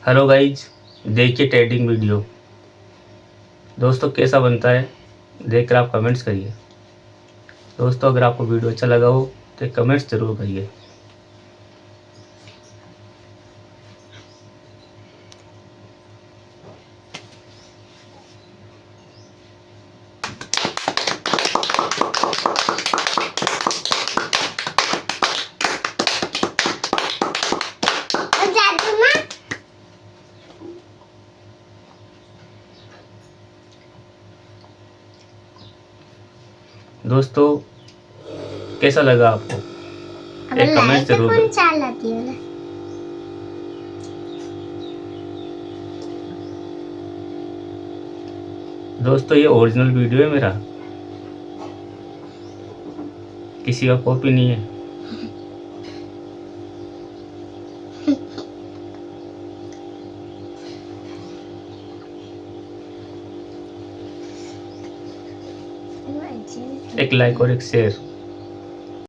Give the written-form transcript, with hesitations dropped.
Hello guys, देखिए trading video. दोस्तों कैसा बनता है देखकर आप कमेंट्स करिए। दोस्तों अगर आपको वीडियो अच्छा लगा हो तो कमेंट्स ज़रूर करिए। दोस्तों कैसा लगा आपको एक कमेंट जरूर करें। दोस्तों ये ओरिजिनल वीडियो है मेरा, किसी का कॉपी नहीं है। एक लाइक और एक शेयर।